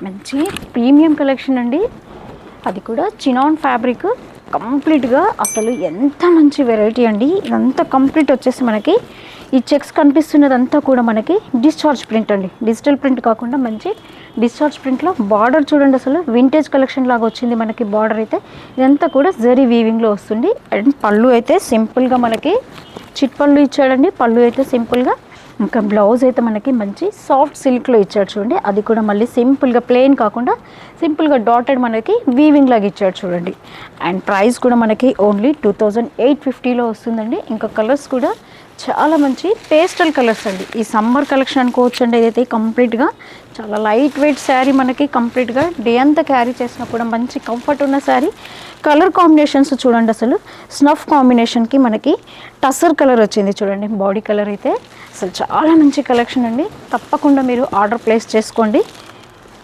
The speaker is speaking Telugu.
మంచి ప్రీమియం కలెక్షన్ అండి, అది కూడా చినాన్ ఫ్యాబ్రిక్ కంప్లీట్గా. అసలు ఎంత మంచి వెరైటీ అండి. ఇదంతా కంప్లీట్ వచ్చేసి మనకి ఈ చెక్స్ కనిపిస్తున్నదంతా కూడా మనకి డిశ్చార్జ్ ప్రింట్ అండి, డిజిటల్ ప్రింట్ కాకుండా మంచి డిశ్చార్జ్ ప్రింట్లో బార్డర్ చూడండి, అసలు వింటేజ్ కలెక్షన్ లాగా వచ్చింది మనకి. బార్డర్ అయితే ఇదంతా కూడా జరీ వీవింగ్లో వస్తుంది. అండ్ పళ్ళు అయితే సింపుల్గా మనకి చిట్ పళ్ళు ఇచ్చాడండి. పళ్ళు అయితే సింపుల్గా, ఇంకా బ్లౌజ్ అయితే మనకి మంచి సాఫ్ట్ సిల్క్లో ఇచ్చాడు చూడండి. అది కూడా మళ్ళీ సింపుల్గా ప్లెయిన్ కాకుండా సింపుల్గా డాటెడ్ మనకి వీవింగ్ లాగా ఇచ్చాడు చూడండి. అండ్ ప్రైస్ కూడా మనకి ఓన్లీ 2850లో వస్తుందండి. ఇంకా కలర్స్ కూడా చాలా మంచి పేస్టల్ కలర్స్ అండి. ఈ సమ్మర్ కలెక్షన్ అనుకోవచ్చు అండి. ఇదైతే కంప్లీట్గా చాలా లైట్ వెయిట్ శారీ, మనకి కంప్లీట్గా డే అంతా క్యారీ చేసినా కూడా మంచి కంఫర్ట్ ఉన్న శారీ. కలర్ కాంబినేషన్స్ చూడండి, అసలు స్నఫ్ కాంబినేషన్కి మనకి టసర్ కలర్ వచ్చింది చూడండి. బాడీ కలర్ అయితే అసలు చాలా మంచి కలెక్షన్ అండి. తప్పకుండా మీరు ఆర్డర్ ప్లేస్ చేసుకోండి.